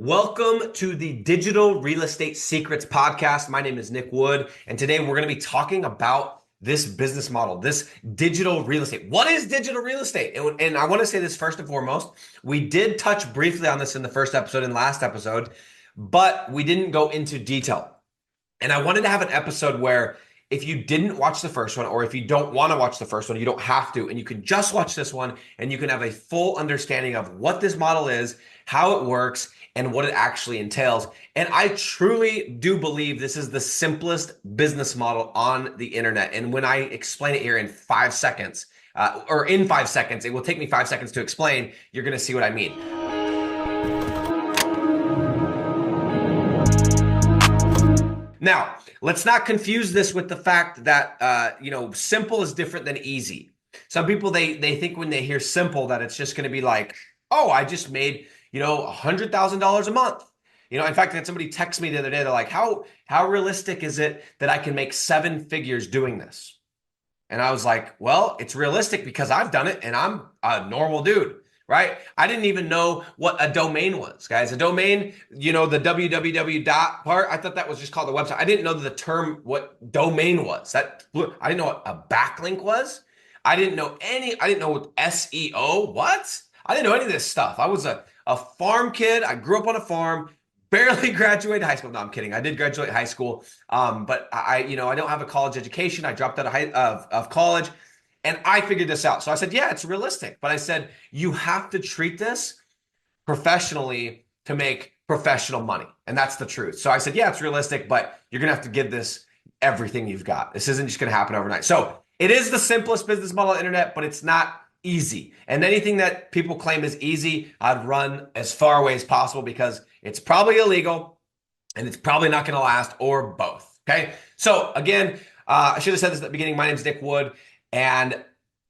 Welcome to the Digital Real Estate Secrets podcast. My name is Nick Wood, and today we're going to be talking about this business model, this digital real estate. What is digital real estate? And I want to say this first and foremost. We did touch briefly on this in the first episode and last episode, but we didn't go into detail. And I wanted to have an episode where if you didn't watch the first one, or if you don't want to watch the first one, you don't have to, and you can just watch this one and you can have a full understanding of what this model is, how it works, and what it actually entails. And I truly do believe this is the simplest business model on the internet. And when I explain it here in 5 seconds, it will take me 5 seconds to explain, you're going to see what I mean. Now, let's not confuse this with the fact that, simple is different than easy. Some people, they think when they hear simple that it's just going to be like, oh, I just made, $100,000 a month. In fact, I had somebody text me the other day. They're like, how realistic is it that I can make 7 figures doing this? And I was like, well, it's realistic because I've done it and I'm a normal dude, right? I didn't even know what a domain was, guys. A domain, the www dot part, I thought that was just called the website. I didn't know the term, what domain was. I didn't know what a backlink was. I didn't know what SEO, what? I didn't know any of this stuff. I was a farm kid. I grew up on a farm, barely graduated high school. No, I'm kidding. I did graduate high school, but I don't have a college education. I dropped out of college, and I figured this out. So I said, yeah, it's realistic. But I said, you have to treat this professionally to make professional money. And that's the truth. So I said, yeah, it's realistic, but you're going to have to give this everything you've got. This isn't just going to happen overnight. So it is the simplest business model on the internet, but it's not easy. And anything that people claim is easy, I'd run as far away as possible because it's probably illegal and it's probably not going to last, or both. Okay. So again, I should have said this at the beginning. My name is Nick Wood, and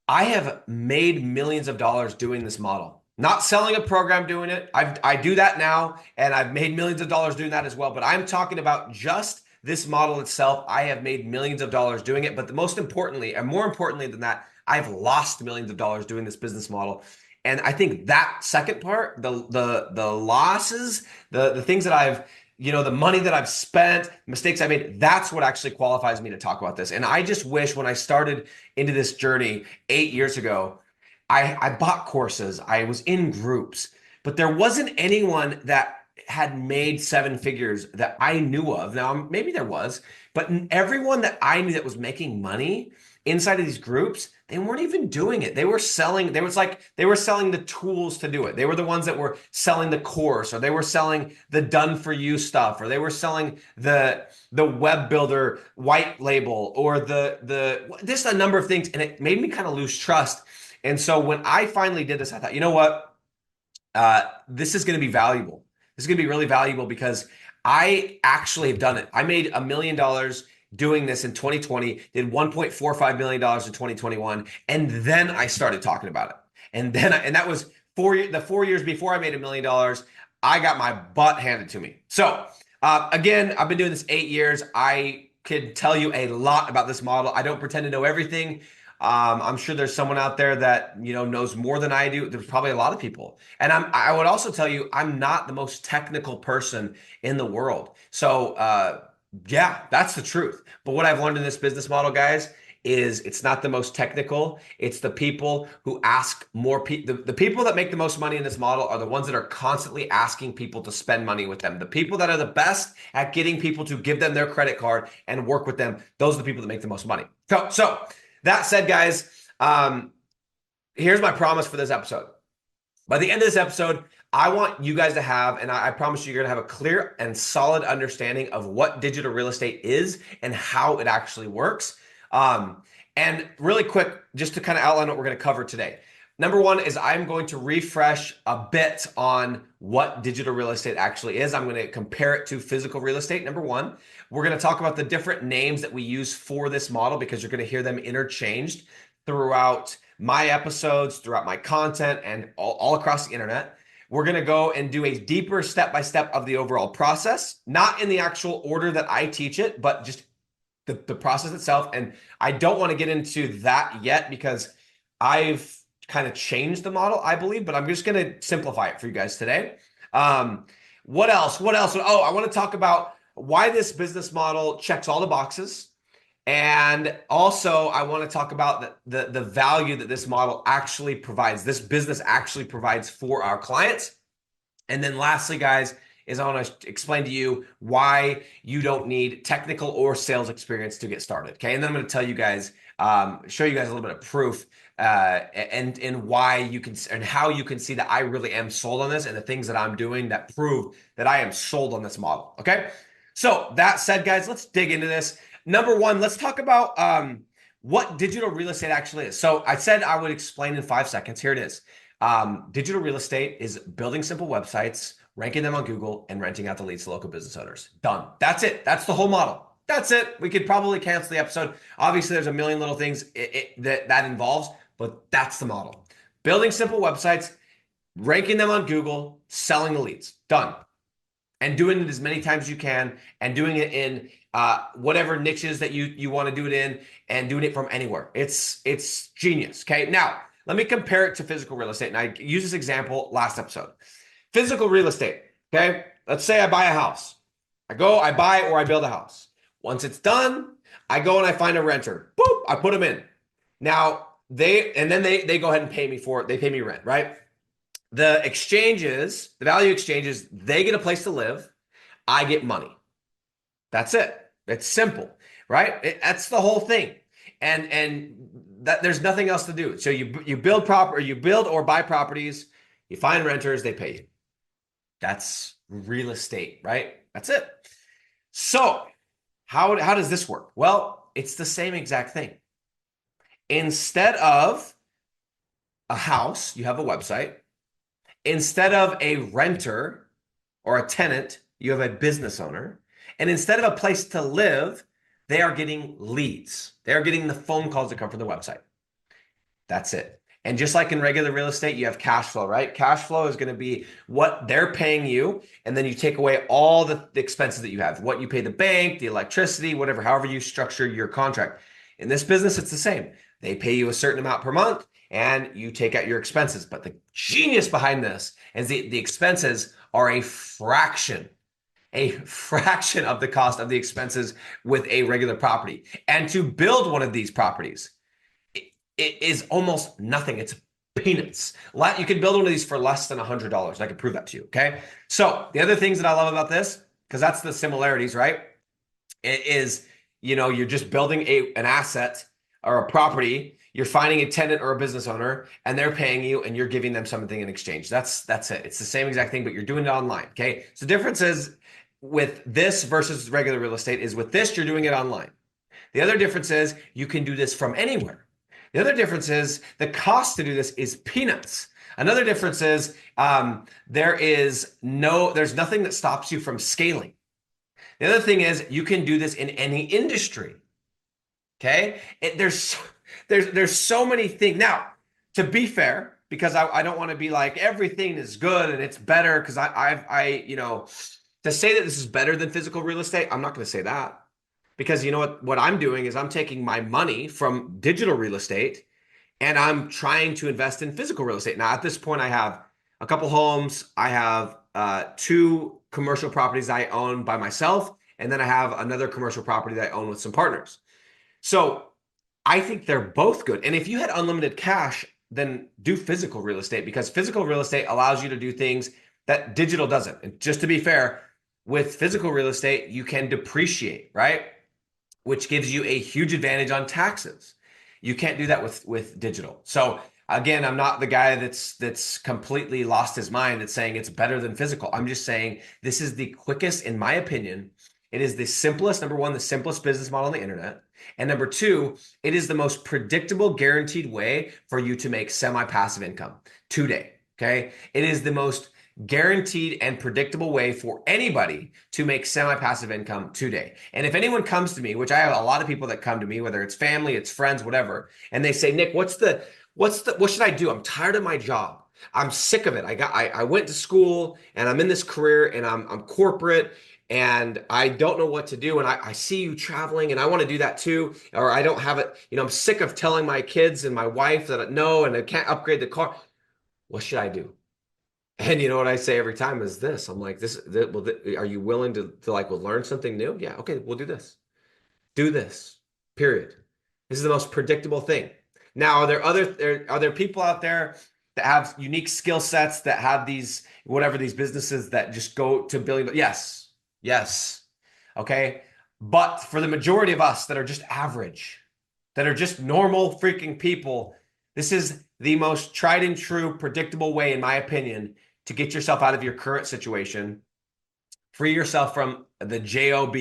I have made millions of dollars doing this model. Not selling a program, doing it. I do that now, and I've made millions of dollars doing that as well. But I'm talking about just this model itself. I have made millions of dollars doing it. But the most importantly, and more importantly than that, I've lost millions of dollars doing this business model. And I think that second part, the losses, the things that I've, the money that I've spent, mistakes I made, that's what actually qualifies me to talk about this. And I just wish when I started into this journey 8 years ago, I bought courses, I was in groups, but there wasn't anyone that had made 7 figures that I knew of. Now, maybe there was, but everyone that I knew that was making money inside of these groups, they weren't even doing it. They were selling the tools to do it. They were the ones that were selling the course, or they were selling the done for you stuff, or they were selling the web builder white label, or just a number of things. And it made me kind of lose trust. And so when I finally did this, I thought, you know what? This is going to be valuable. This is going to be really valuable because I actually have done it. I made $1 million doing this in 2020, did $1.45 million in 2021. And then I started talking about it. And that was the 4 years before I made $1 million, I got my butt handed to me. So again, I've been doing this 8 years. I could tell you a lot about this model. I don't pretend to know everything. I'm sure there's someone out there that, knows more than I do. There's probably a lot of people. And I would also tell you, I'm not the most technical person in the world. So, yeah, that's the truth. But what I've learned in this business model, guys, is it's not the most technical. It's the people who ask more. The people that make the most money in this model are the ones that are constantly asking people to spend money with them. The people that are the best at getting people to give them their credit card and work with them, those are the people that make the most money. So that said, guys, here's my promise for this episode. By the end of this episode, I want you guys to have, and I promise you're going to have a clear and solid understanding of what digital real estate is and how it actually works. And really quick, just to kind of outline what we're going to cover today. Number one is I'm going to refresh a bit on what digital real estate actually is. I'm going to compare it to physical real estate. Number one, we're going to talk about the different names that we use for this model, because you're going to hear them interchanged throughout my episodes, throughout my content, and all across the internet. We're going to go and do a deeper step-by-step of the overall process, not in the actual order that I teach it, but just the process itself. And I don't want to get into that yet because I've kind of changed the model, I believe, but I'm just going to simplify it for you guys today. What else? What else? Oh, I want to talk about why this business model checks all the boxes. And also, I want to talk about the value that this model actually provides, this business actually provides for our clients. And then lastly, guys, is I want to explain to you why you don't need technical or sales experience to get started. Okay. And then I'm going to tell you guys, show you guys a little bit of proof and why you can and how you can see that I really am sold on this and the things that I'm doing that prove that I am sold on this model. Okay. So that said, guys, let's dig into this. Number one, let's talk about what digital real estate actually is. So I said I would explain in 5 seconds. Here it is. Digital real estate is building simple websites, ranking them on Google, and renting out the leads to local business owners. Done. That's it. That's the whole model. That's it. We could probably cancel the episode. Obviously, there's a million little things that involves, but that's the model. Building simple websites, ranking them on Google, selling the leads. Done. And doing it as many times as you can, and doing it in whatever niches that you want to do it in, and doing it from anywhere. It's genius. Okay. Now, let me compare it to physical real estate. And I used this example last episode. Physical real estate. Okay. Let's say I buy a house. I buy or I build a house. Once it's done, I go and I find a renter. Boop, I put them in. Now they go ahead and pay me for it. They pay me rent, right? The exchanges, the value exchanges, they get a place to live. I get money. That's it. It's simple, right? That's the whole thing. And that there's nothing else to do. So you build or buy properties, you find renters, they pay you. That's real estate, right? That's it. So how does this work? Well, it's the same exact thing. Instead of a house, you have a website. Instead of a renter or a tenant, you have a business owner. And instead of a place to live, they are getting leads. They're getting the phone calls that come from the website. That's it. And just like in regular real estate, you have cash flow, right? Cash flow is going to be what they're paying you. And then you take away all the expenses that you have, what you pay the bank, the electricity, whatever, however you structure your contract. In this business, it's the same. They pay you a certain amount per month and you take out your expenses. But the genius behind this is the expenses are a fraction of the cost of the expenses with a regular property. And to build one of these properties, it is almost nothing. It's peanuts. You can build one of these for less than $100. I can prove that to you. Okay. So the other things that I love about this, because that's the similarities, right? It is, you're just building an asset or a property. You're finding a tenant or a business owner and they're paying you and you're giving them something in exchange. That's it. It's the same exact thing, but you're doing it online. Okay. So the difference is with this versus regular real estate is with this, you're doing it online. The other difference is you can do this from anywhere. The other difference is the cost to do this is peanuts. Another difference is there's nothing that stops you from scaling. The other thing is you can do this in any industry. Okay, there's so many things. Now, to be fair, because I don't want to be like everything is good and it's better, because to say that this is better than physical real estate, I'm not going to say that. Because you know what I'm doing is I'm taking my money from digital real estate and I'm trying to invest in physical real estate. Now, at this point, I have a couple homes. I have 2 commercial properties I own by myself. And then I have another commercial property that I own with some partners. So I think they're both good. And if you had unlimited cash, then do physical real estate, because physical real estate allows you to do things that digital doesn't. And just to be fair, with physical real estate, you can depreciate, right? Which gives you a huge advantage on taxes. You can't do that with digital. So again, I'm not the guy that's completely lost his mind that's saying it's better than physical. I'm just saying this is the quickest, in my opinion. It is the simplest, number one, the simplest business model on the internet. And number 2, it is the most predictable, guaranteed way for you to make semi-passive income today. Okay. It is the most guaranteed and predictable way for anybody to make semi-passive income today. And if anyone comes to me, which I have a lot of people that come to me, whether it's family, it's friends, whatever, and they say, Nick, what should I do? I'm tired of my job. I'm sick of it. I went to school and I'm in this career and I'm corporate and I don't know what to do. And I see you traveling and I want to do that too. Or I don't have it. I'm sick of telling my kids and my wife that no, and I can't upgrade the car. What should I do? And you know what I say every time is this. I'm like, are you willing to like, well, learn something new? Yeah. Okay. We'll do this. Do this. Period. This is the most predictable thing. Now, are there people out there that have unique skill sets that have these, whatever, these businesses that just go to billion? Yes. Yes. Okay. But for the majority of us that are just average, that are just normal freaking people, this is the most tried and true, predictable way, in my opinion, to get yourself out of your current situation, free yourself from the job,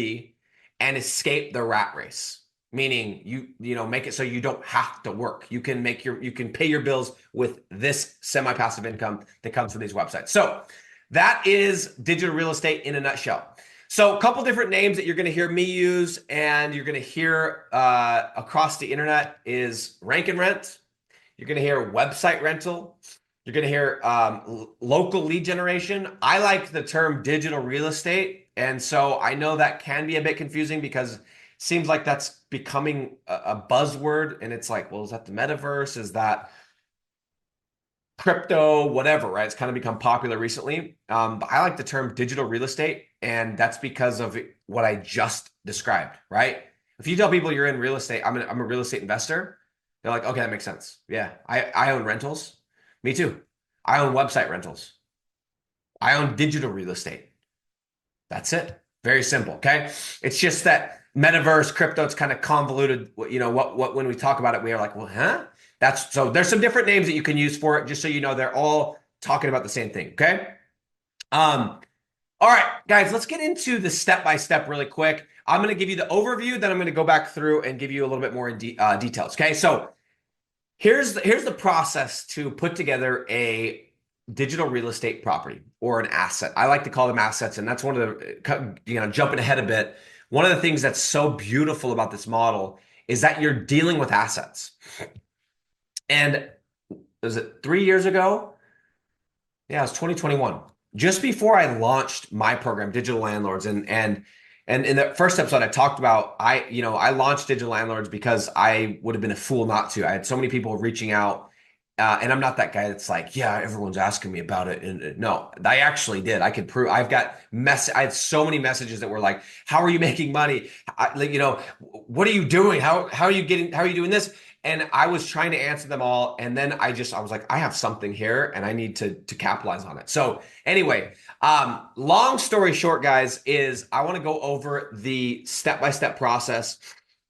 and escape the rat race. Meaning make it so you don't have to work. You can pay your bills with this semi-passive income that comes from these websites. So that is digital real estate in a nutshell. So a couple different names that you're going to hear me use and you're going to hear across the internet is rank and rent. You're going to hear website rental. You're going to hear local lead generation. I like the term digital real estate. And so I know that can be a bit confusing because it seems like that's becoming a buzzword. And it's like, well, is that the metaverse? Is that crypto, whatever, right? It's kind of become popular recently. But I like the term digital real estate. And that's because of what I just described, right? If you tell people you're in real estate, I'm a real estate investor, they're like, okay, that makes sense. Yeah, I own rentals. Me too. I own website rentals. I own digital real estate. That's it. Very simple. Okay. It's just that metaverse, crypto, it's kind of convoluted. When we talk about it, we are like, well, huh? So there's some different names that you can use for it, just so you know they're all talking about the same thing. Okay. All right, guys, let's get into the step-by-step really quick. I'm going to give you the overview, then I'm going to go back through and give you a little bit more details. Okay. So here's the process to put together a digital real estate property or an asset. I like to call them assets, and that's one of the, jumping ahead a bit. One of the things that's so beautiful about this model is that you're dealing with assets. And was it 3 years ago? Yeah, it was 2021. Just before I launched my program, Digital Landlords, and in the first episode, I talked about I launched Digital Landlords because I would have been a fool not to. I had so many people reaching out, and I'm not that guy that's like, yeah, everyone's asking me about it. And no, I actually did. I could prove. I had so many messages that were like, how are you making money? What are you doing? How are you doing this? And I was trying to answer them all. And then I was like, I have something here and I need to capitalize on it. So anyway, long story short, guys, is I want to go over the step-by-step process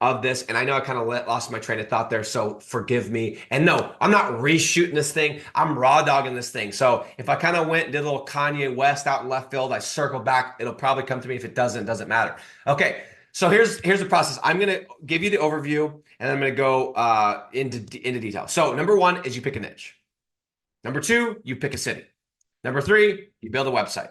of this. And I know I kind of lost my train of thought there, so forgive me. And no, I'm not reshooting this thing. I'm raw dogging this thing. So if I kind of went and did a little Kanye West out in left field, I circle back, it'll probably come to me. If it doesn't matter. Okay. So here's the process. I'm going to give you the overview and I'm going to go into detail. So number one is you pick a niche. Number two, you pick a city. Number three, you build a website.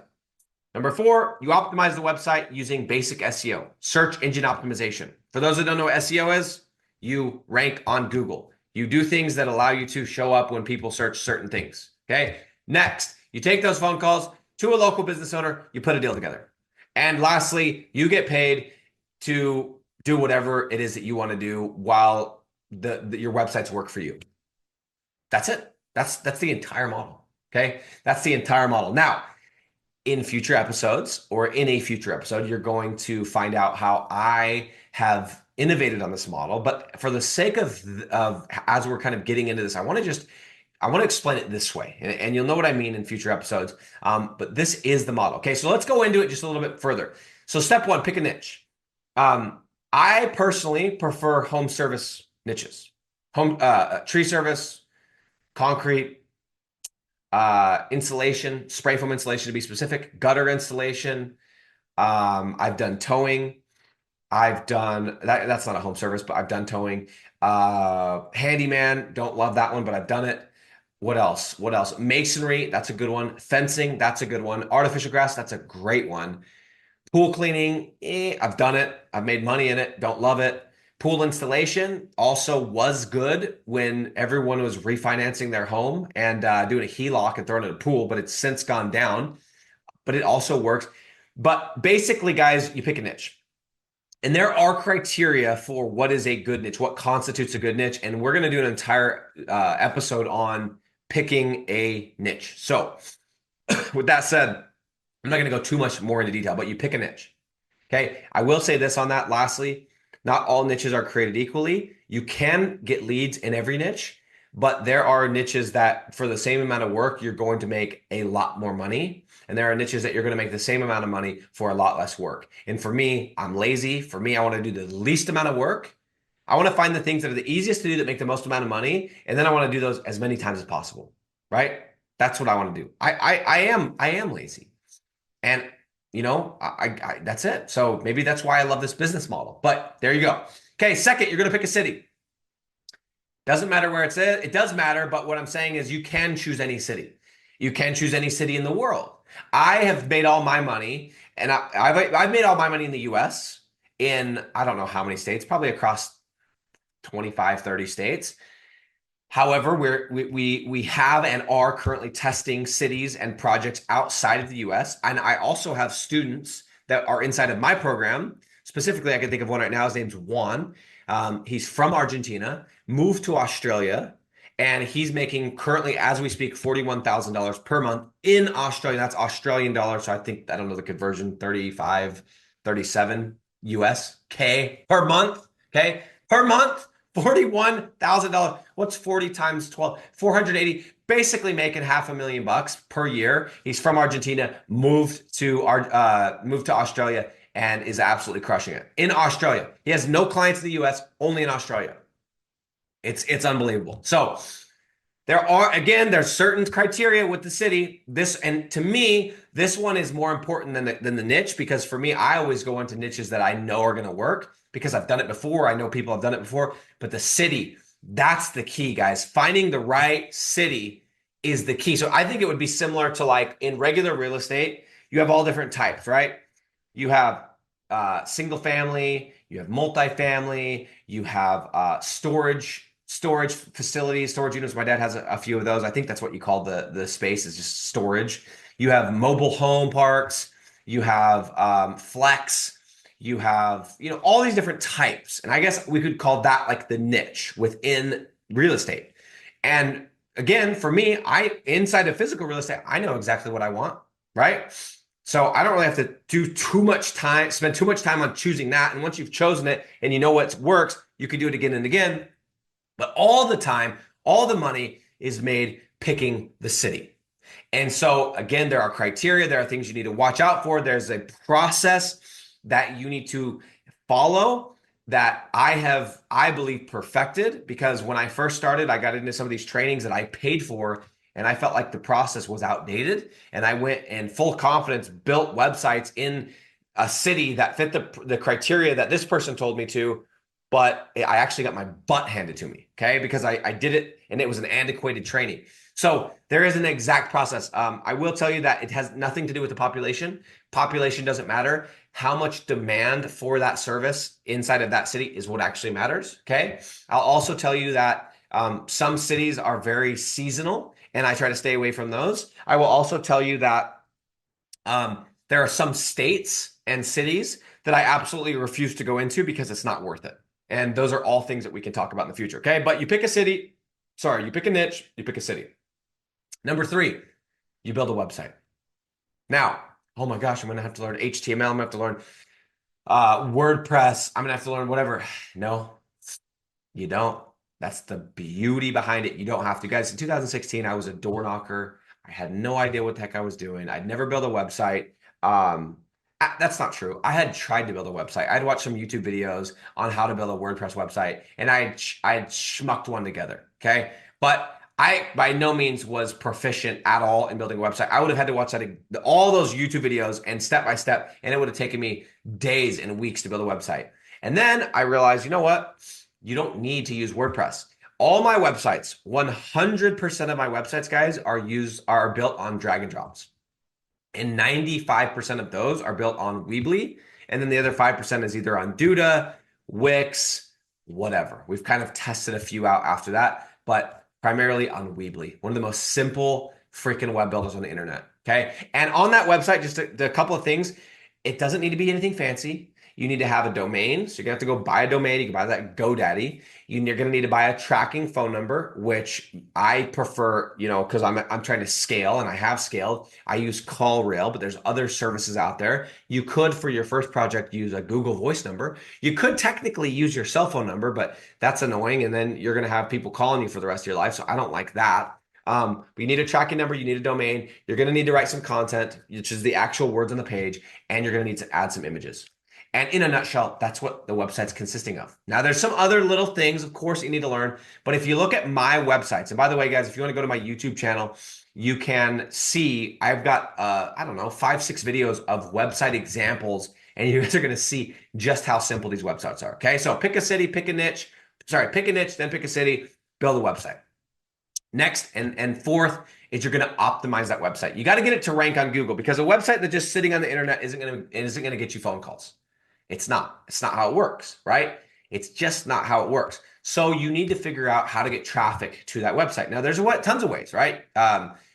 Number four, you optimize the website using basic SEO, search engine optimization. For those that don't know what SEO is, you rank on Google. You do things that allow you to show up when people search certain things. Okay. Next, you take those phone calls to a local business owner, you put a deal together. And lastly, you get paid to do whatever it is that you want to do while your websites work for you. That's it. That's the entire model. Okay. That's the entire model. Now, in future episodes or in a future episode, you're going to find out how I have innovated on this model. But for the sake of as we're kind of getting into this, I want to explain it this way, and you'll know what I mean in future episodes. But this is the model. Okay, so let's go into it just a little bit further. So step one, pick a niche. I personally prefer home service niches, tree service, concrete, insulation, spray foam insulation to be specific, gutter installation. I've done towing. I've done that's not a home service, but I've done towing. Handyman, don't love that one, but I've done it. What else? Masonry, that's a good one. Fencing, that's a good one. Artificial grass, that's a great one. Pool cleaning, I've done it. I've made money in it. Don't love it. Pool installation also was good when everyone was refinancing their home and doing a HELOC and throwing in a pool, but it's since gone down. But it also works. But basically, guys, you pick a niche. And there are criteria for what is a good niche, what constitutes a good niche. And we're going to do an entire episode on picking a niche. So With that said, I'm not going to go too much more into detail, but you pick a niche. Okay. I will say this on that. Lastly, not all niches are created equally. You can get leads in every niche, but there are niches that for the same amount of work, you're going to make a lot more money. And there are niches that you're going to make the same amount of money for a lot less work. And for me, I'm lazy. For me, I want to do the least amount of work. I want to find the things that are the easiest to do that make the most amount of money. And then I want to do those as many times as possible. Right? That's what I want to do. I am lazy. And that's it. So maybe that's why I love this business model. But there you go. Okay, second, you're going to pick a city. Doesn't matter where it's at. It does matter, but what I'm saying is you can choose any city. You can choose any city in the world. I have made all my money, and I've made all my money in the US in I don't know how many states, probably across 25, 30 states. However, we have and are currently testing cities and projects outside of the US. And I also have students that are inside of my program. Specifically, I can think of one right now. His name's Juan. He's from Argentina, moved to Australia, and he's making currently, as we speak, $41,000 per month in Australia. That's Australian dollars. So I don't know the conversion, 35, 37 US K per month. Okay. Per month. $41,000. What's 40 times 12? 480. Basically making $500,000 per year. He's from Argentina, moved to Australia, and is absolutely crushing it in Australia. He has no clients in the US, only in Australia. It's unbelievable. So there's certain criteria with the city. And to me, this one is more important than the niche, because for me, I always go into niches that I know are going to work because I've done it before. I know people have done it before, but the city, that's the key, guys. Finding the right city is the key. So I think it would be similar to like in regular real estate, you have all different types, right? You have single family, you have multifamily, you have storage facilities, storage units. My dad has a few of those. I think that's what you call the space, is just storage. You have mobile home parks, you have flex, you have, all these different types. And I guess we could call that like the niche within real estate. And again, for me, inside of physical real estate, I know exactly what I want, right? So I don't really have to spend too much time on choosing that. And once you've chosen it and you know what works, you can do it again and again. But all the time, all the money is made picking the city. And so again, there are criteria, there are things you need to watch out for. There's a process that you need to follow that I believe, perfected, because when I first started, I got into some of these trainings that I paid for, and I felt like the process was outdated. And I went in full confidence, built websites in a city that fit the criteria that this person told me to, but I actually got my butt handed to me, okay? Because I did it and it was an antiquated training. So there is an exact process. I will tell you that it has nothing to do with the population. Population doesn't matter. How much demand for that service inside of that city is what actually matters, okay? I'll also tell you that some cities are very seasonal, and I try to stay away from those. I will also tell you that there are some states and cities that I absolutely refuse to go into because it's not worth it. And those are all things that we can talk about in the future, okay? But you pick a niche, you pick a city. Number 3, you build a website. Now, oh my gosh, I'm going to have to learn HTML. I'm going to have to learn WordPress. I'm going to have to learn whatever. No, you don't. That's the beauty behind it. You don't have to. Guys, in 2016, I was a door knocker. I had no idea what the heck I was doing. I'd never built a website. That's not true. I had tried to build a website. I'd watched some YouTube videos on how to build a WordPress website, and I had schmucked one together, okay? But I by no means was proficient at all in building a website. I would have had to watch all those YouTube videos and step by step, and it would have taken me days and weeks to build a website. And then I realized, you know what? You don't need to use WordPress. All my websites, 100% of my websites, guys, are built on drag and drops. And 95% of those are built on Weebly. And then the other 5% is either on Duda, Wix, whatever. We've kind of tested a few out after that, but primarily on Weebly, one of the most simple freaking web builders on the internet. Okay. And on that website, just a couple of things. It doesn't need to be anything fancy. You need to have a domain. So you're gonna have to go buy a domain. You can buy that GoDaddy. You're gonna need to buy a tracking phone number, which I prefer, because I'm trying to scale and I have scaled. I use CallRail, but there's other services out there. You could, for your first project, use a Google Voice number. You could technically use your cell phone number, but that's annoying. And then you're gonna have people calling you for the rest of your life. So I don't like that. But you need a tracking number, you need a domain, you're going to need to write some content, which is the actual words on the page, and you're going to need to add some images. And in a nutshell, that's what the website's consisting of. Now, there's some other little things, of course, you need to learn. But if you look at my websites, and by the way, guys, if you want to go to my YouTube channel, you can see I've got, I don't know, 5-6 videos of website examples, and you guys are going to see just how simple these websites are. Okay, so pick a city, pick a niche, then pick a city, build a website. Next and fourth is you're going to optimize that website. You got to get it to rank on Google, because a website that's just sitting on the internet isn't going to get you phone calls. It's not how it works, right? It's just not how it works. So you need to figure out how to get traffic to that website. Now there's tons of ways, right?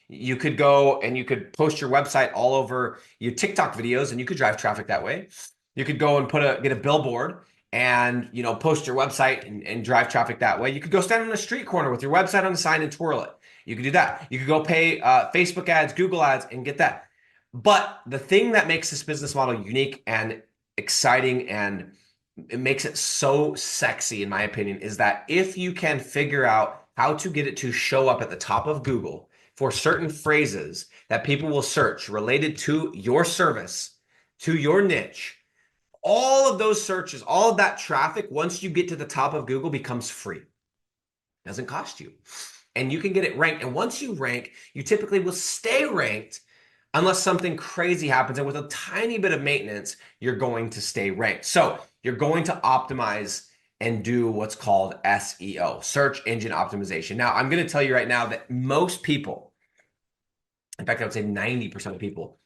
You could go and you could post your website all over your TikTok videos, and you could drive traffic that way. You could go and get a billboard and post your website and drive traffic that way. You could go stand on a street corner with your website on the sign and twirl it. You could do that. You could go pay Facebook ads, Google ads, and get that. But the thing that makes this business model unique and exciting, and it makes it so sexy, in my opinion, is that if you can figure out how to get it to show up at the top of Google for certain phrases that people will search related to your service, to your niche, all of those searches, all of that traffic, once you get to the top of Google, becomes free. It doesn't cost you. And you can get it ranked. And once you rank, you typically will stay ranked unless something crazy happens. And with a tiny bit of maintenance, you're going to stay ranked. So you're going to optimize and do what's called SEO, search engine optimization. Now, I'm going to tell you right now that most people, in fact, I would say 90% of people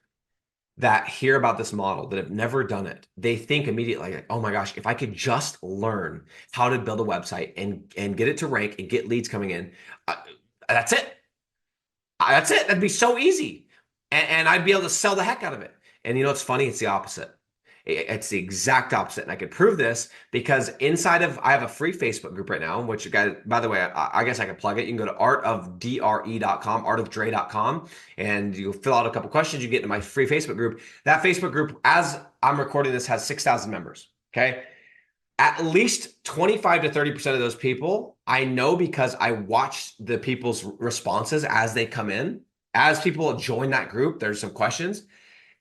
that hear about this model, that have never done it, they think immediately like, oh my gosh, if I could just learn how to build a website and get it to rank and get leads coming in, that's it. That's it. That'd be so easy. And I'd be able to sell the heck out of it. And it's funny, it's the opposite. It's the exact opposite. And I could prove this because I have a free Facebook group right now, which, guys, by the way, I guess I could plug it. You can go to artofdre.com, artofdre.com, and you fill out a couple questions. You get into my free Facebook group. That Facebook group, as I'm recording this, has 6,000 members. Okay. At least 25 to 30% of those people I know, because I watch the people's responses as they come in. As people join that group, there's some questions.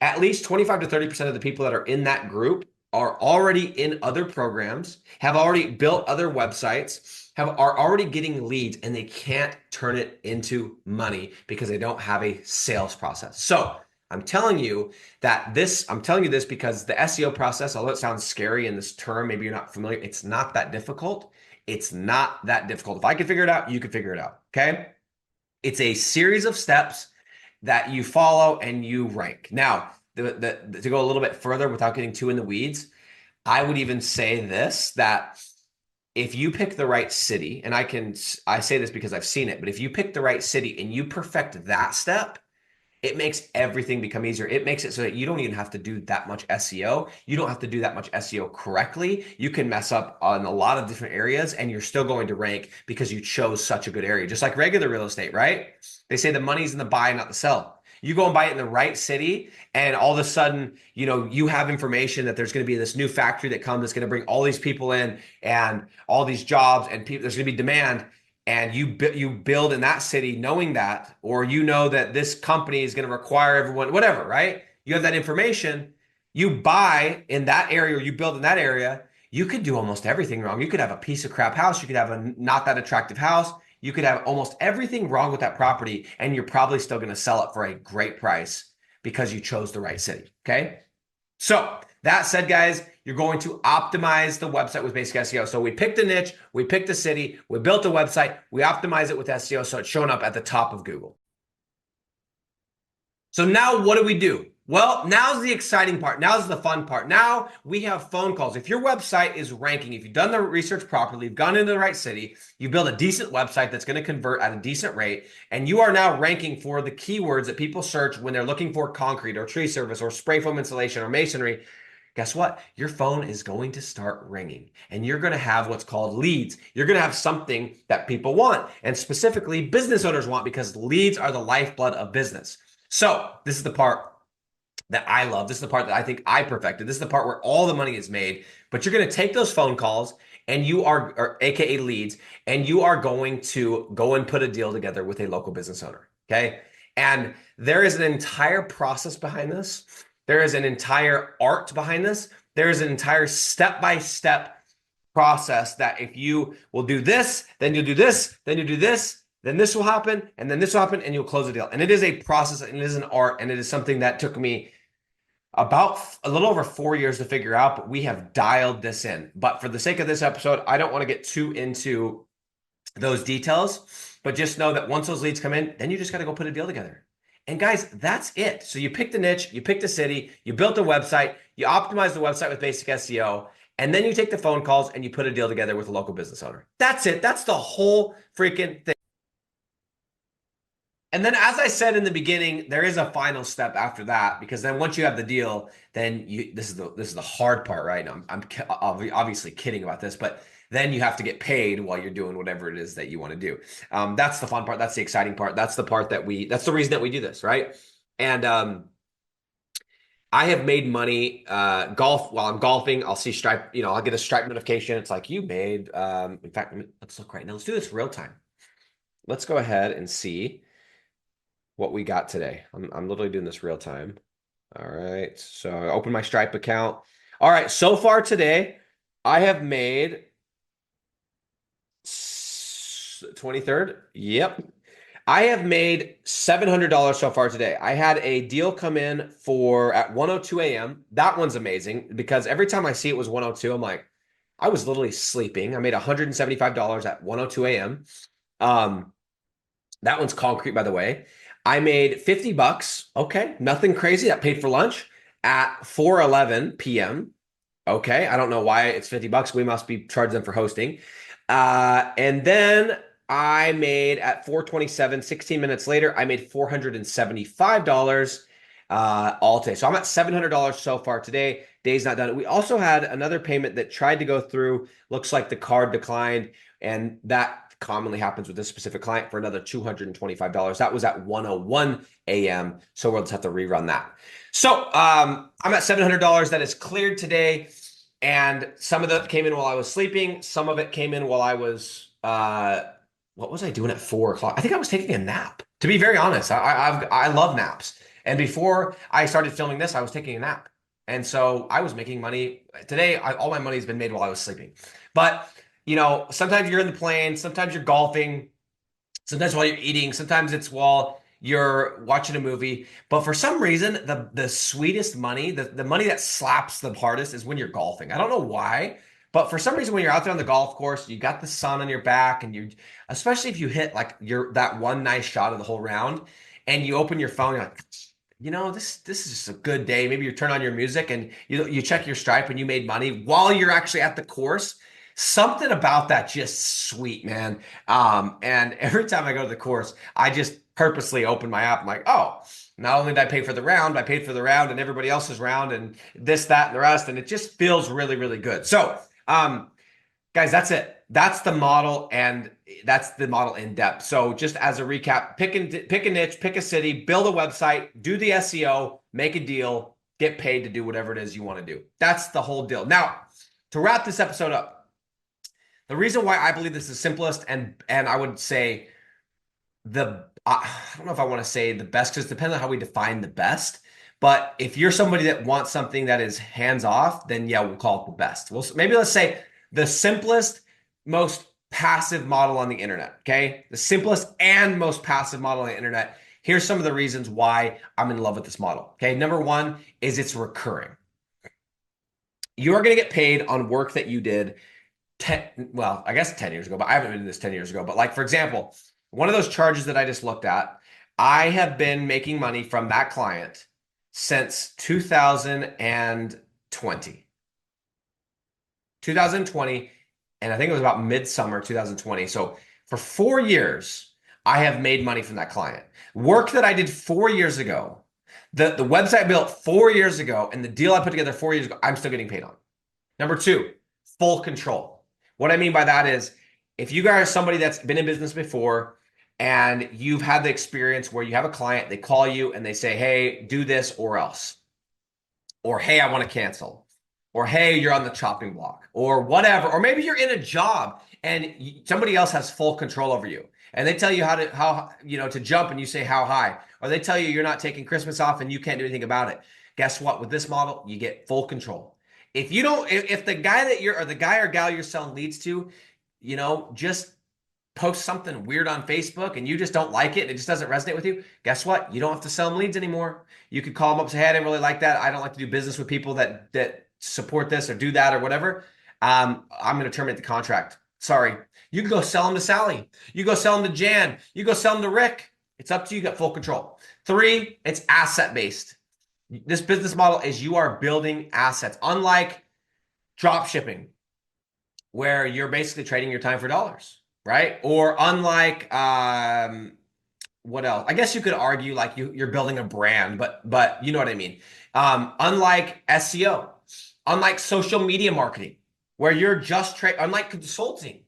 At least 25 to 30% of the people that are in that group are already in other programs, have already built other websites, are already getting leads, and they can't turn it into money because they don't have a sales process. So I'm telling you this because the SEO process, although it sounds scary in this term, maybe you're not familiar, it's not that difficult. It's not that difficult. If I can figure it out, you can figure it out. Okay. It's a series of steps that you follow and you rank. Now, to go a little bit further without getting too in the weeds, I would even say this, that if you pick the right city, and I say this because I've seen it, but if you pick the right city and you perfect that step, it makes everything become easier. It makes it so that you don't even have to do that much SEO. You don't have to do that much SEO correctly. You can mess up on a lot of different areas and you're still going to rank because you chose such a good area. Just like regular real estate, right? They say the money's in the buy, not the sell. You go and buy it in the right city, and all of a sudden, you have information that there's going to be this new factory that comes that's going to bring all these people in and all these jobs, and there's going to be demand. And you build in that city knowing that, or that this company is going to require everyone, whatever, right? You have that information, you buy in that area, or you build in that area, you could do almost everything wrong. You could have a piece of crap house. You could have a not that attractive house. You could have almost everything wrong with that property, and you're probably still going to sell it for a great price because you chose the right city, okay? So that said, guys, you're going to optimize the website with basic SEO. So we picked a niche, we picked a city, we built a website, we optimize it with SEO so it's showing up at the top of Google. So now what do? Well, now's the exciting part. Now's the fun part. Now we have phone calls. If your website is ranking, if you've done the research properly, you've gone into the right city, you build a decent website that's going to convert at a decent rate, and you are now ranking for the keywords that people search when they're looking for concrete or tree service or spray foam insulation or masonry, guess what? Your phone is going to start ringing and you're going to have what's called leads. You're going to have something that people want, and specifically business owners want, because leads are the lifeblood of business. So this is the part that I love. This is the part that I think I perfected. This is the part where all the money is made. But you're going to take those phone calls and or AKA leads, and you are going to go and put a deal together with a local business owner. Okay. And there is an entire process behind this. There is an entire art behind this. There is an entire step-by-step process that if you will do this, then you'll do this, then you'll do this, then this will happen, and then this will happen, and you'll close the deal. And it is a process, and it is an art, and it is something that took me about a little over 4 years to figure out, but we have dialed this in. But for the sake of this episode, I don't want to get too into those details, but just know that once those leads come in, then you just got to go put a deal together. And guys, that's it. So you picked a niche, you picked a city, you built a website, you optimize the website with basic SEO, and then you take the phone calls and you put a deal together with a local business owner. That's it. That's the whole freaking thing. And then, as I said in the beginning, there is a final step after that, because then once you have the deal, then this is the hard part, right? I'm obviously kidding about this, but then you have to get paid while you're doing whatever it is that you want to do. That's the fun part. That's the exciting part. That's the part that's the reason that we do this, right? And I have made money while I'm golfing. I'll see Stripe, I'll get a Stripe notification. It's like, you made, in fact, let's look right now. Let's do this real time. Let's go ahead and see what we got today. I'm literally doing this real time. All right. So I open my Stripe account. All right. So far today, I have made 23rd. Yep. I have made $700 so far today. I had a deal come in at 1:02 a.m. That one's amazing, because every time I see it was 1:02, I'm like, I was literally sleeping. I made $175 at 1:02 a.m. That one's concrete, by the way. I made $50. Okay, nothing crazy. That paid for lunch at 4:11 p.m. Okay, I don't know why it's $50. We must be charging them for hosting. And then I made at 4:27, 16 minutes later, I made $475 all today. So I'm at $700 so far today. Day's not done. We also had another payment that tried to go through. Looks like the card declined, and that commonly happens with this specific client, for another $225. That was at 1:01 a.m. So we'll just have to rerun that. So I'm at $700 that is cleared today. And some of that came in while I was sleeping. Some of it came in while I was, what was I doing at 4 o'clock? I think I was taking a nap. To be very honest, I love naps. And before I started filming this, I was taking a nap. And so I was making money. Today, all my money has been made while I was sleeping. But sometimes you're in the plane, sometimes you're golfing, sometimes while you're eating, sometimes it's while you're watching a movie. But for some reason, the sweetest money, the money that slaps the hardest, is when you're golfing. I don't know why, but for some reason, when you're out there on the golf course, you got the sun on your back, and especially if you hit like that one nice shot of the whole round, and you open your phone, you're like, this is just a good day. Maybe you turn on your music and you check your Stripe and you made money while you're actually at the course. Something about that just sweet, man. And every time I go to the course, I just purposely open my app. I'm like, oh, not only did I pay for the round, I paid for the round and everybody else's round and this, that, and the rest. And it just feels really, really good. So, guys, that's it. That's the model, and that's the model in depth. So just as a recap, pick a niche, pick a city, build a website, do the SEO, make a deal, get paid to do whatever it is you want to do. That's the whole deal. Now, to wrap this episode up, the reason why I believe this is the simplest, and I would say I don't know if I want to say the best, because it depends on how we define the best. But if you're somebody that wants something that is hands-off, then yeah, we'll call it the best. Maybe let's say the simplest, most passive model on the internet, okay? The simplest and most passive model on the internet. Here's some of the reasons why I'm in love with this model, okay? Number one is it's recurring. You are going to get paid on work that you did 10 years ago, but I haven't been doing this 10 years ago. But like, for example, one of those charges that I just looked at, I have been making money from that client since 2020. 2020, and I think it was about midsummer 2020. So for 4 years, I have made money from that client. Work that I did 4 years ago The website I built 4 years ago and the deal I put together 4 years ago, I'm still getting paid on. Number two, full control. What I mean by that is if you guys are somebody that's been in business before and you've had the experience where you have a client, they call you and they say, hey, do this or else. Or, hey, I want to cancel. Or, hey, you're on the chopping block. Or whatever. Or maybe you're in a job and somebody else has full control over you. And they tell you to jump and you say how high. Or they tell you you're not taking Christmas off and you can't do anything about it. Guess what? With this model, you get full control. If you don't, if the guy or the guy or gal you're selling leads to, just post something weird on Facebook and you just don't like it and it just doesn't resonate with you, guess what? You don't have to sell them leads anymore. You could call them up and say, hey, I didn't really like that. I don't like to do business with people that support this or do that or whatever. I'm going to terminate the contract. Sorry. You can go sell them to Sally. You go sell them to Jan. You go sell them to Rick. It's up to you. You got full control. 3, it's asset-based. This business model is you are building assets, unlike drop shipping, where you're basically trading your time for dollars, right? Or unlike what else? I guess you could argue like you're building a brand, but you know what I mean. Unlike SEO, unlike social media marketing, where you're just unlike consulting,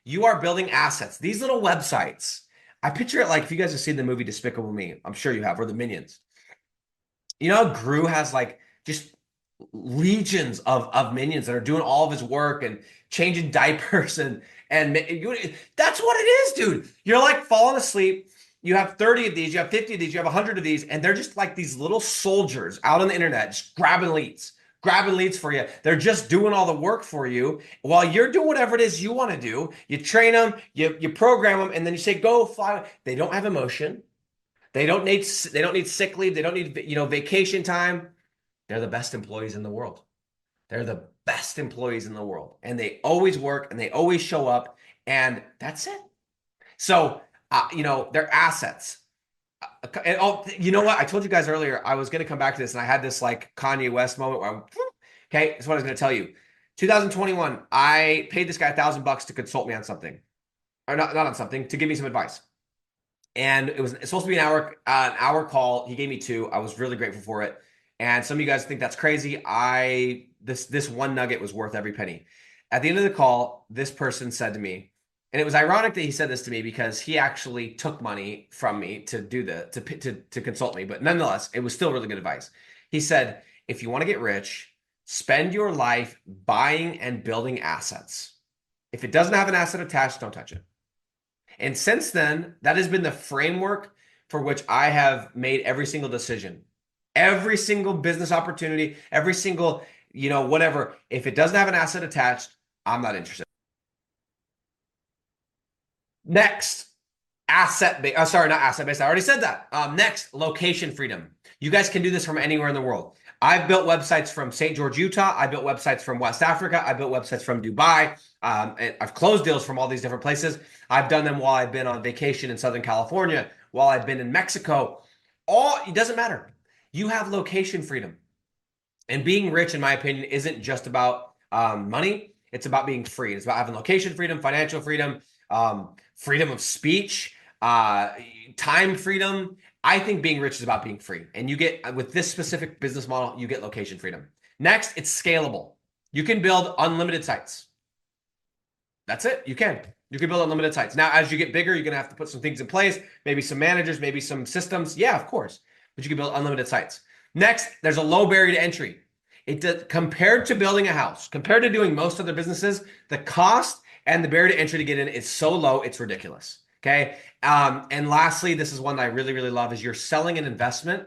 you are building assets. These little websites, I picture it like if you guys have seen the movie Despicable Me, I'm sure you have, or the Minions. Gru has like just legions of minions that are doing all of his work and changing diapers and that's what it is, dude. You're like falling asleep. You have 30 of these, you have 50 of these, you have 100 of these, and they're just like these little soldiers out on the internet, just grabbing leads for you. They're just doing all the work for you while you're doing whatever it is you want to do. You train them, you program them, and then you say, go fly. They don't have emotion. They don't need sick leave. They don't need, vacation time. They're the best employees in the world. They're the best employees in the world. And they always work and they always show up. And that's it. So, they're assets. And you know what? I told you guys earlier, I was going to come back to this and I had this like Kanye West moment where okay, that's what I was going to tell you. 2021, I paid this guy $1,000 to consult me on something. Or not on something, to give me some advice. And it's supposed to be an hour call. He gave me 2. I was really grateful for it. And some of you guys think that's crazy. This one nugget was worth every penny. At the end of the call, this person said to me, and it was ironic that he said this to me because he actually took money from me to do to consult me. But nonetheless, it was still really good advice. He said, if you want to get rich, spend your life buying and building assets. If it doesn't have an asset attached, don't touch it. And since then, that has been the framework for which I have made every single decision. Every single business opportunity, every single, whatever. If it doesn't have an asset attached, I'm not interested. Next, sorry, not asset-based. I already said that. Next, location freedom. You guys can do this from anywhere in the world. I've built websites from St. George, Utah. I built websites from West Africa. I built websites from Dubai. And I've closed deals from all these different places. I've done them while I've been on vacation in Southern California, while I've been in Mexico. It doesn't matter. You have location freedom. And being rich, in my opinion, isn't just about money. It's about being free. It's about having location freedom, financial freedom, freedom of speech, time freedom. I think being rich is about being free. And you get, with this specific business model, you get location freedom. Next, it's scalable. You can build unlimited sites. That's it. You can build unlimited sites. Now, as you get bigger, you're going to have to put some things in place, maybe some managers, maybe some systems. Yeah, of course. But you can build unlimited sites. Next, there's a low barrier to entry. Compared to building a house, compared to doing most other businesses, the cost and the barrier to entry to get in is so low, it's ridiculous. Okay. And lastly, this is one that I really, really love, is you're selling an investment,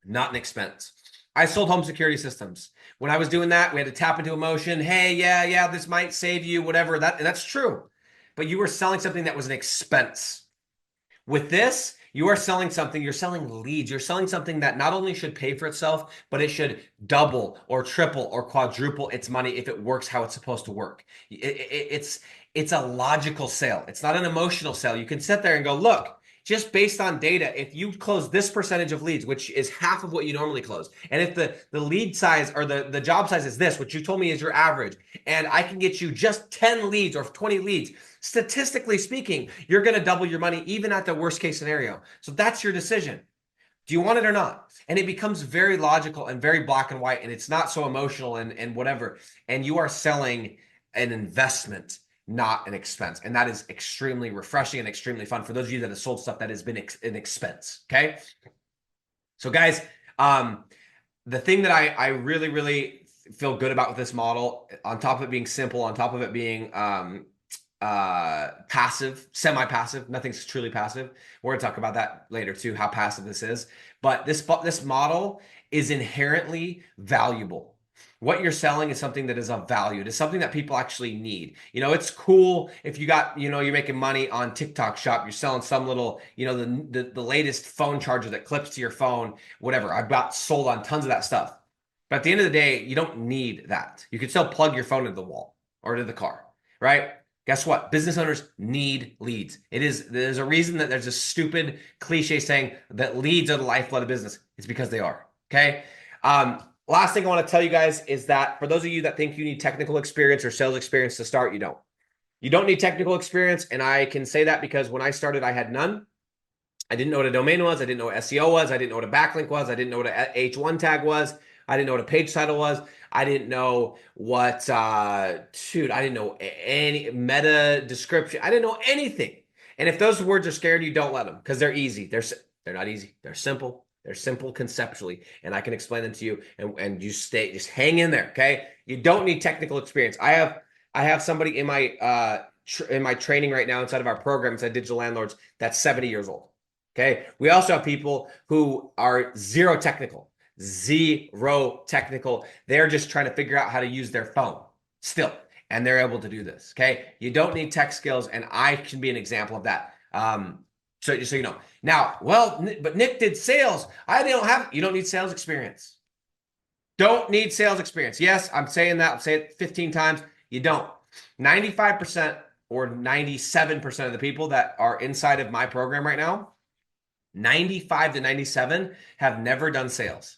not an expense. I sold home security systems. When I was doing that, we had to tap into emotion. Hey, yeah, this might save you, whatever. And that's true. But you were selling something that was an expense. With this, you are selling something, you're selling leads. You're selling something that not only should pay for itself, but it should double or triple or quadruple its money if it works how it's supposed to work. It's a logical sale. It's not an emotional sale. You can sit there and go, look, just based on data, if you close this percentage of leads, which is half of what you normally close, and if the lead size or the job size is this, which you told me is your average, and I can get you just 10 leads or 20 leads, statistically speaking, you're going to double your money even at the worst case scenario. So that's your decision. Do you want it or not? And it becomes very logical and very black and white, and it's not so emotional and whatever. And you are selling an investment, not an expense. And that is extremely refreshing and extremely fun for those of you that have sold stuff that has been an expense. Okay. So guys, the thing that I really, really feel good about with this model, on top of it being simple, on top of it being passive, semi-passive, nothing's truly passive. We're gonna talk about that later too, how passive this is. But this model is inherently valuable. What you're selling is something that is of value. It's something that people actually need. You know, it's cool if you got, you know, you're making money on TikTok Shop, you're selling some little, you know, the latest phone charger that clips to your phone, whatever. I've got sold on tons of that stuff. But at the end of the day, you don't need that. You can still plug your phone into the wall or to the car, right? Guess what? Business owners need leads. There's a reason that there's a stupid cliche saying that leads are the lifeblood of business. It's because they are. Okay. Last thing I want to tell you guys is that for those of you that think you need technical experience or sales experience to start, you don't. You don't need technical experience. And I can say that because when I started, I had none. I didn't know what a domain was. I didn't know what SEO was. I didn't know what a backlink was. I didn't know what a H1 tag was. I didn't know what a page title was. I didn't know what, I didn't know any meta description. I didn't know anything. And if those words are scared you, don't let them because they're easy. They're not easy. They're simple. They're simple conceptually, and I can explain them to you. And you just hang in there. Okay. You don't need technical experience. I have somebody in my training right now inside of our program inside Digital Landlords that's 70 years old. Okay. We also have people who are zero technical. They're just trying to figure out how to use their phone still, and they're able to do this. Okay. You don't need tech skills, and I can be an example of that. So just so you know. Now, well, but Nick did sales. You don't need sales experience. Don't need sales experience. Yes, I'm saying that. I'll say it 15 times. You don't. 95% or 97% of the people that are inside of my program right now, 95 to 97 have never done sales.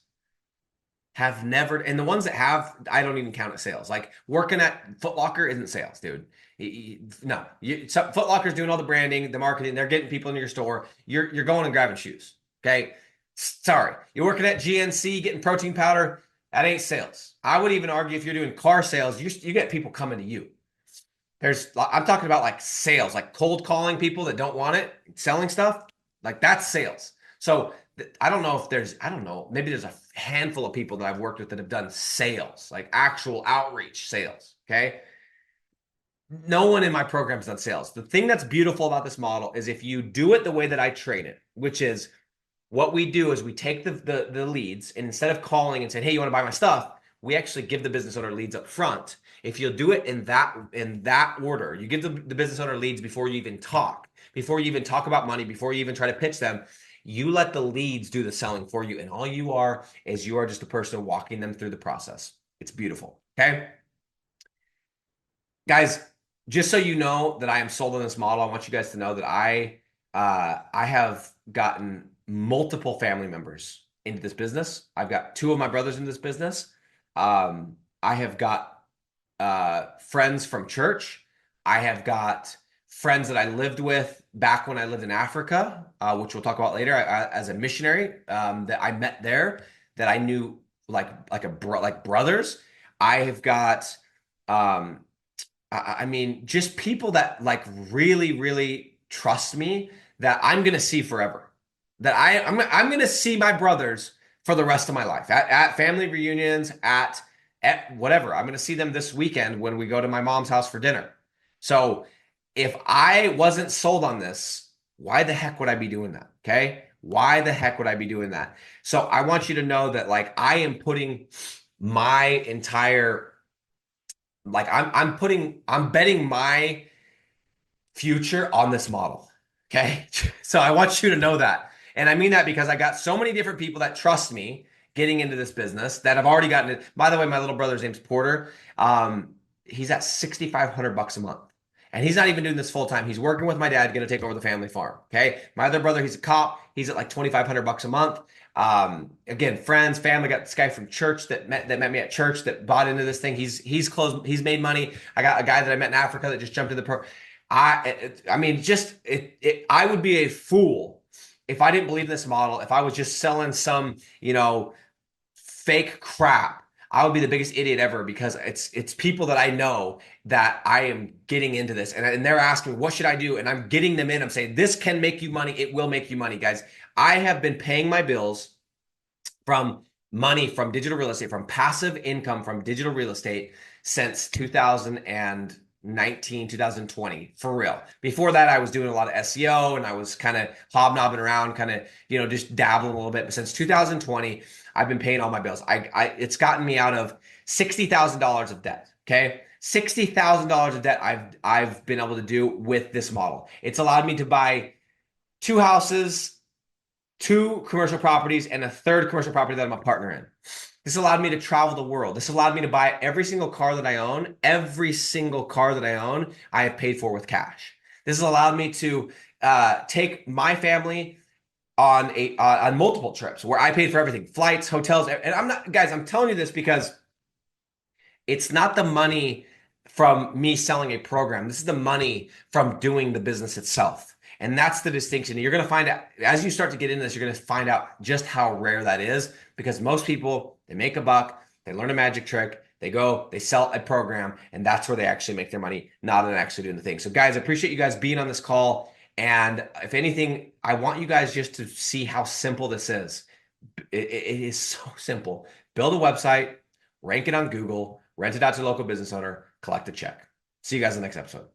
Have never, and the ones that have, I don't even count it sales. Like working at Foot Locker isn't sales, dude. No, Foot Locker's doing all the branding, the marketing. They're getting people into your store. You're going and grabbing shoes. Okay, sorry. You're working at GNC getting protein powder. That ain't sales. I would even argue if you're doing car sales, you get people coming to you. I'm talking about like sales, like cold calling people that don't want it, selling stuff. Like that's sales. So I don't know, maybe there's a handful of people that I've worked with that have done sales, like actual outreach sales. Okay. No one in my program has done sales. The thing that's beautiful about this model is if you do it the way that I train it, which is what we do is we take the leads, and instead of calling and saying, hey, you want to buy my stuff, we actually give the business owner leads up front. If you'll do it in that order, you give the business owner leads before you even talk about money, before you even try to pitch them. You let the leads do the selling for you, and all you are just a person walking them through the process. It's beautiful. Okay, guys, just so you know that I am sold on this model, I want you guys to know that I have gotten multiple family members into this business. I've got 2 of my brothers in this business. I have got friends from church. I have got friends that I lived with back when I lived in Africa, which we'll talk about later, as a missionary that I met there, that I knew like brothers. I have got, I mean, just people that like really, really trust me that I'm gonna see forever. That I'm gonna see my brothers for the rest of my life at family reunions, at whatever. I'm gonna see them this weekend when we go to my mom's house for dinner. So if I wasn't sold on this, why the heck would I be doing that? Okay. Why the heck would I be doing that? So I want you to know that like I am putting my entire, like I'm betting my future on this model. Okay. So I want you to know that. And I mean that because I got so many different people that trust me getting into this business that have already gotten it. By the way, my little brother's name's Porter. He's at $6,500 a month. And he's not even doing this full time. He's working with my dad, going to take over the family farm. Okay. My other brother, he's a cop. He's at like $2,500 a month. Again, friends, family. Got this guy from church that met me at church that bought into this thing. He's made money. I got a guy that I met in Africa that just jumped in the pro. I mean, I would be a fool if I didn't believe in this model, if I was just selling some, fake crap, I would be the biggest idiot ever, because it's people that I know that I am getting into this, and they're asking, what should I do? And I'm getting them in. I'm saying, this can make you money. It will make you money, guys. I have been paying my bills from money from digital real estate, from passive income from digital real estate since 2019, 2020, for real. Before that, I was doing a lot of SEO and I was kind of hobnobbing around, kind of, just dabbling a little bit. But since 2020, I've been paying all my bills. It's gotten me out of $60,000 of debt. Okay. $60,000 of debt I've been able to do with this model. It's allowed me to buy 2 houses, 2 commercial properties, and a third commercial property that I'm a partner in. This allowed me to travel the world. This allowed me to buy every single car that I own. Every single car that I own, I have paid for with cash. This has allowed me to take my family on multiple trips where I paid for everything, flights, hotels. And I'm not, guys, I'm telling you this because it's not the money from me selling a program. This is the money from doing the business itself. And that's the distinction. You're going to find out as you start to get into this, you're going to find out just how rare that is, because most people, they make a buck, they learn a magic trick, they go, they sell a program, and that's where they actually make their money, not in actually doing the thing. So guys, I appreciate you guys being on this call. And if anything, I want you guys just to see how simple this is. It is so simple. Build a website, rank it on Google, rent it out to a local business owner, collect a check. See you guys in the next episode.